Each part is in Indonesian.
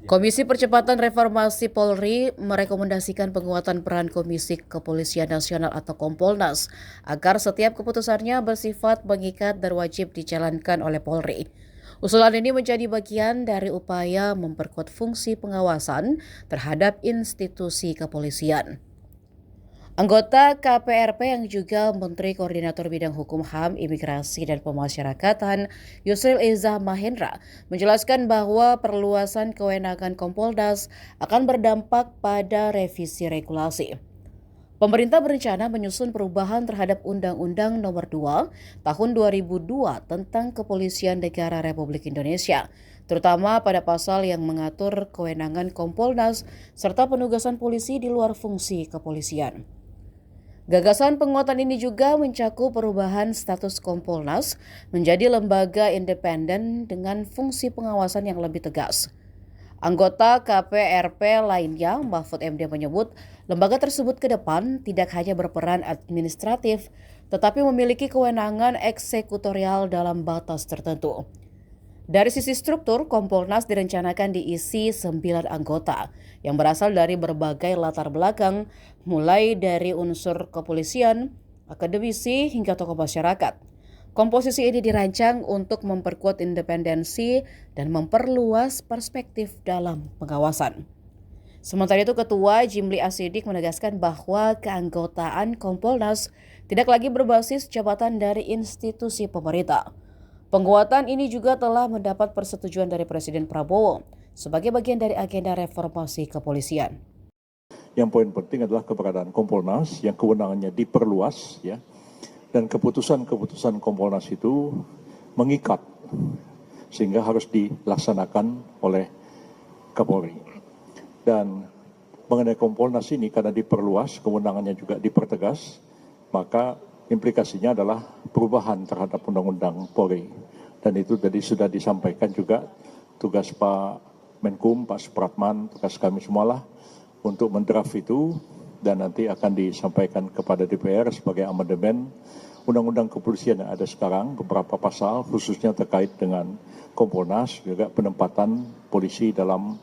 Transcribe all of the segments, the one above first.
Komisi Percepatan Reformasi Polri merekomendasikan penguatan peran Komisi Kepolisian Nasional atau Kompolnas agar setiap keputusannya bersifat mengikat dan wajib dijalankan oleh Polri. Usulan ini menjadi bagian dari upaya memperkuat fungsi pengawasan terhadap institusi kepolisian. Anggota KPRP yang juga Menteri Koordinator Bidang Hukum HAM, Imigrasi dan Pemasyarakatan, Yusril Iza Mahendra, menjelaskan bahwa perluasan kewenangan Kompolnas akan berdampak pada revisi regulasi. Pemerintah berencana menyusun perubahan terhadap Undang-Undang Nomor 2 Tahun 2002 tentang Kepolisian Negara Republik Indonesia, terutama pada pasal yang mengatur kewenangan Kompolnas serta penugasan polisi di luar fungsi kepolisian. Gagasan penguatan ini juga mencakup perubahan status Kompolnas menjadi lembaga independen dengan fungsi pengawasan yang lebih tegas. Anggota KPRP lainnya, Mahfud MD menyebut, lembaga tersebut ke depan tidak hanya berperan administratif, tetapi memiliki kewenangan eksekutorial dalam batas tertentu. Dari sisi struktur, Kompolnas direncanakan diisi 9 anggota yang berasal dari berbagai latar belakang, mulai dari unsur kepolisian, akademisi, hingga tokoh masyarakat. Komposisi ini dirancang untuk memperkuat independensi dan memperluas perspektif dalam pengawasan. Sementara itu, Ketua Jimli Asidik menegaskan bahwa keanggotaan Kompolnas tidak lagi berbasis jabatan dari institusi pemerintah. Penguatan ini juga telah mendapat persetujuan dari Presiden Prabowo sebagai bagian dari agenda reformasi kepolisian. Yang poin penting adalah keberadaan Kompolnas yang kewenangannya diperluas, ya, dan keputusan-keputusan Kompolnas itu mengikat sehingga harus dilaksanakan oleh Kapolri. Dan mengenai Kompolnas ini karena diperluas, kewenangannya juga dipertegas, maka implikasinya adalah perubahan terhadap Undang-Undang Polri. Dan itu tadi sudah disampaikan juga tugas Pak Menkum, Pak Supratman, tugas kami semualah untuk mendraft itu dan nanti akan disampaikan kepada DPR sebagai amandemen Undang-Undang Kepolisian yang ada sekarang, beberapa pasal khususnya terkait dengan Kompolnas, juga penempatan polisi dalam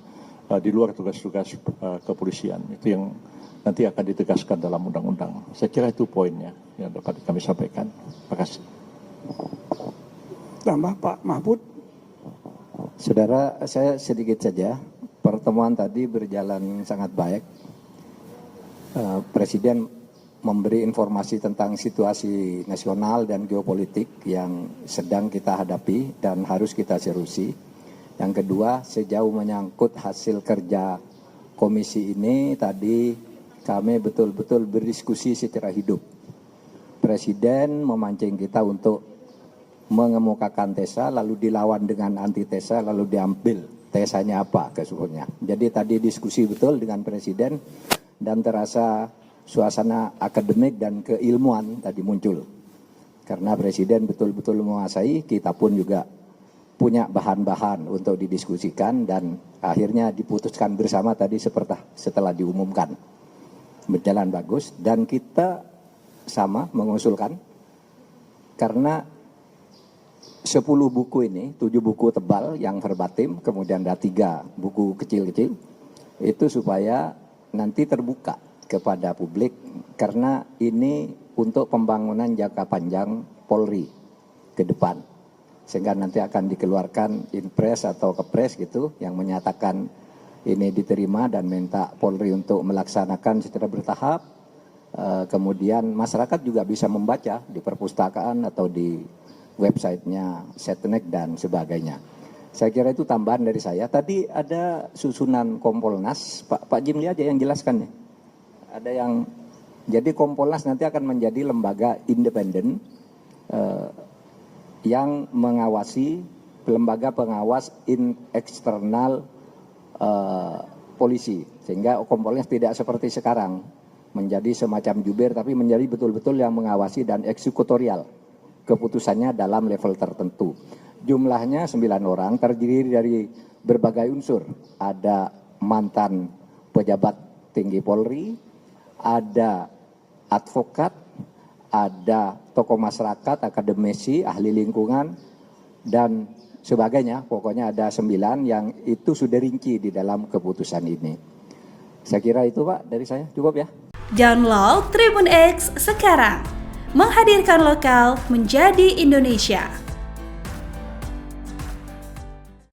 di luar tugas-tugas kepolisian. Itu yang nanti akan ditegaskan dalam undang-undang. Saya kira itu poinnya yang dapat kami sampaikan. Terima kasih. Tambah Pak Mahfud. Saudara, saya sedikit saja. Pertemuan tadi berjalan sangat baik. Presiden memberi informasi tentang situasi nasional dan geopolitik yang sedang kita hadapi dan harus kita serusi. Yang kedua, sejauh menyangkut hasil kerja komisi ini, tadi kami betul-betul berdiskusi secara hidup. Presiden memancing kita untuk mengemukakan tesa, lalu dilawan dengan antitesa, lalu diambil tesanya apa keseluruhannya. Jadi tadi diskusi betul dengan Presiden dan terasa suasana akademik dan keilmuan tadi muncul. Karena Presiden betul-betul menguasai, kita pun juga punya bahan-bahan untuk didiskusikan dan akhirnya diputuskan bersama tadi setelah diumumkan. Berjalan bagus dan kita sama mengusulkan karena 10 buku ini, 7 buku tebal yang verbatim, kemudian ada 3 buku kecil-kecil, itu supaya nanti terbuka kepada publik karena ini untuk pembangunan jangka panjang Polri ke depan. Sehingga nanti akan dikeluarkan inpres atau kepres gitu yang menyatakan ini diterima dan minta Polri untuk melaksanakan secara bertahap. Kemudian masyarakat juga bisa membaca di perpustakaan atau di websitenya Setnek dan sebagainya. Saya kira itu tambahan dari saya. Tadi ada susunan Kompolnas, Pak Jimli aja yang jelaskan nih. Ada yang, jadi Kompolnas nanti akan menjadi lembaga independen yang mengawasi, lembaga pengawas eksternal polisi. Sehingga Kompolnas tidak seperti sekarang, menjadi semacam jubir, tapi menjadi betul-betul yang mengawasi dan eksekutorial. Keputusannya dalam level tertentu. Jumlahnya 9 orang, terdiri dari berbagai unsur. Ada mantan pejabat tinggi Polri, ada advokat, ada tokoh masyarakat, akademisi, ahli lingkungan, dan sebagainya. Pokoknya ada 9 yang itu sudah rinci di dalam keputusan ini. Saya kira itu Pak dari saya, cukup ya. Download Tribun X sekarang, menghadirkan lokal menjadi Indonesia.